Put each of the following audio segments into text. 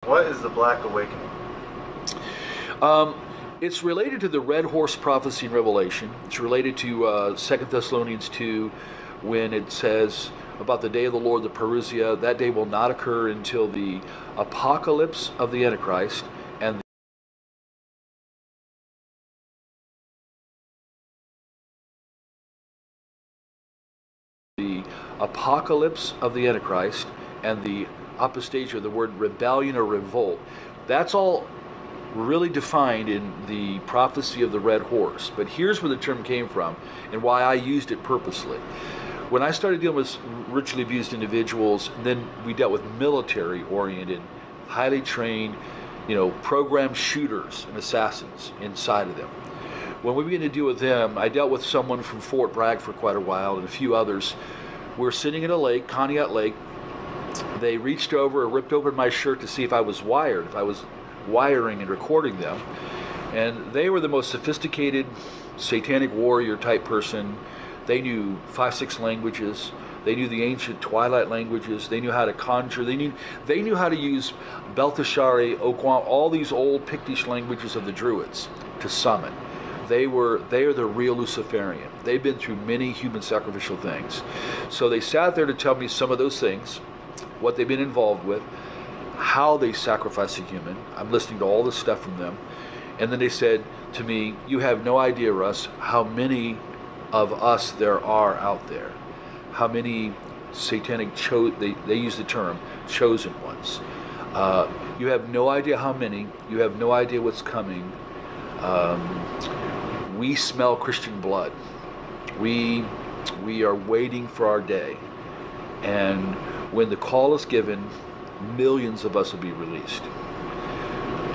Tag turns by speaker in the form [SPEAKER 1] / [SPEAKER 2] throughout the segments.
[SPEAKER 1] What is the Black Awakening?
[SPEAKER 2] It's related to the red horse prophecy in Revelation. It's related to 2 Thessalonians 2 when it says about the day of the Lord, the parousia. That day will not occur until the apocalypse of the Antichrist and the apocalypse of the Antichrist and the apostasia, the word rebellion or revolt. That's all really defined in the prophecy of the red horse. But here's where the term came from and why I used it purposely. When I started dealing with ritually abused individuals, and then we dealt with military-oriented, highly trained, programmed shooters and assassins inside of them. When we began to deal with them, I dealt with someone from Fort Bragg for quite a while and a few others. We're sitting in a lake, Conneaut Lake. They reached over and ripped open my shirt to see if I was wired, if I was wiring and recording them. And they were the most sophisticated satanic warrior type person. They knew 5-6 languages. They knew the ancient twilight languages. They knew how to conjure. They knew how to use Belteshazzar, Okwam, all these old Pictish languages of the Druids to summon. They are the real Luciferian. They've been through many human sacrificial things. So they sat there to tell me some of those things, what they've been involved with, how they sacrifice a human. I'm listening to all this stuff from them. And then they said to me, "You have no idea, Russ, how many of us there are out there. How many satanic, they use the term, chosen ones. You have no idea how many. You have no idea what's coming. We smell Christian blood. We are waiting for our day. And when the call is given, millions of us will be released."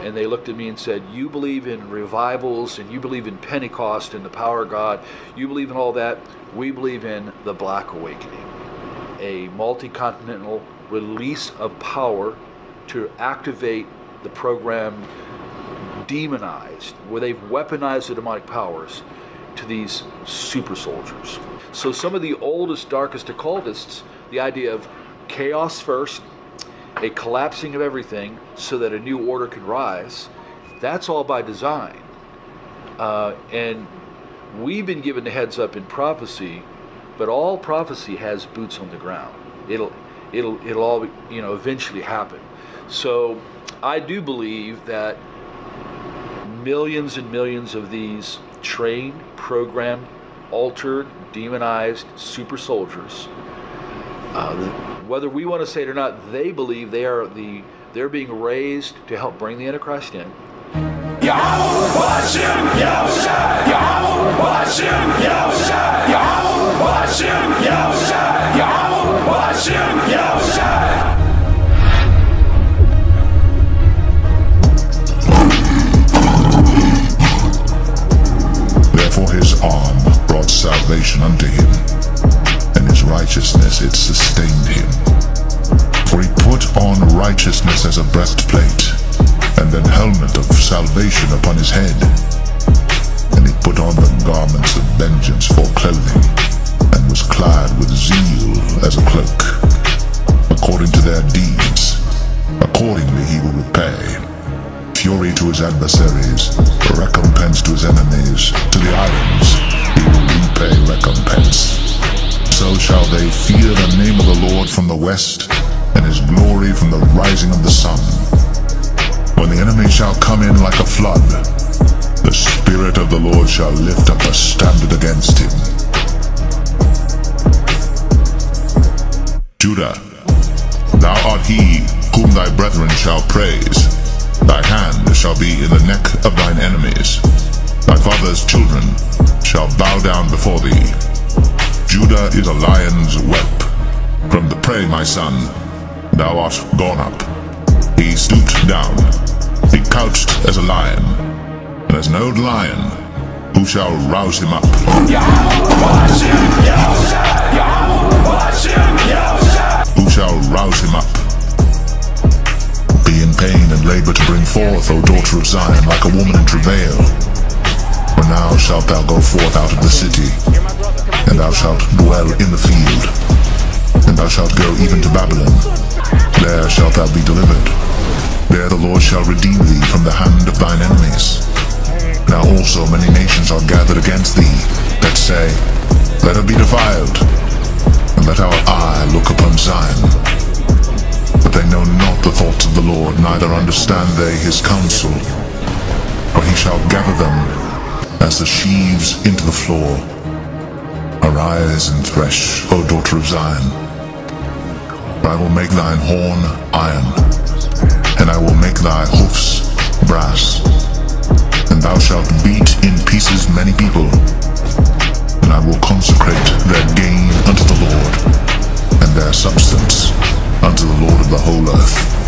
[SPEAKER 2] And they looked at me and said, "You believe in revivals and you believe in Pentecost and the power of God. You believe in all that. We believe in the Black Awakening, a multi-continental release of power to activate the program demonized, where they've weaponized the demonic powers to these super soldiers." So some of the oldest, darkest occultists, the idea of chaos first, a collapsing of everything so that a new order could rise, that's all by design. And we've been given the heads up in prophecy, but all prophecy has boots on the ground. It'll all eventually happen. So I do believe that millions and millions of these trained, programmed, altered, demonized super soldiers, whether we want to say it or not, they believe they're being raised to help bring the Antichrist in.
[SPEAKER 3] Therefore his arm brought salvation unto him, and his righteousness it sustained him. For he put on righteousness as a breastplate, and an helmet of salvation upon his head. And he put on the garments of vengeance for clothing, and was clad with zeal as a cloak. According to their deeds, accordingly he will repay. Fury to his adversaries, recompense to his enemies. To the islands he will repay recompense. So shall they fear the name of the Lord from the west, and his glory from the rising of the sun. When the enemy shall come in like a flood, the Spirit of the Lord shall lift up a standard against him. Judah, thou art he whom thy brethren shall praise. Thy hand shall be in the neck of thine enemies. Thy father's children shall bow down before thee. Judah is a lion's whelp. From the prey, my son, thou art gone up. He stooped down. He couched as a lion. And as an old lion, who shall rouse him up? Who shall rouse him up? Be in pain and labor to bring forth, O daughter of Zion, like a woman in travail. For now shalt thou go forth out of the city, and thou shalt dwell in the field, and thou shalt go even to Babylon. There shalt thou be delivered. There shall redeem thee from the hand of thine enemies. Now also many nations are gathered against thee, that say, Let her be defiled, and let our eye look upon Zion. But they know not the thoughts of the Lord, neither understand they his counsel. For he shall gather them as the sheaves into the floor. Arise and thresh, O daughter of Zion. For I will make thine horn iron, and I will make thy hoofs brass. And thou shalt beat in pieces many people, and I will consecrate their gain unto the Lord, and their substance unto the Lord of the whole earth.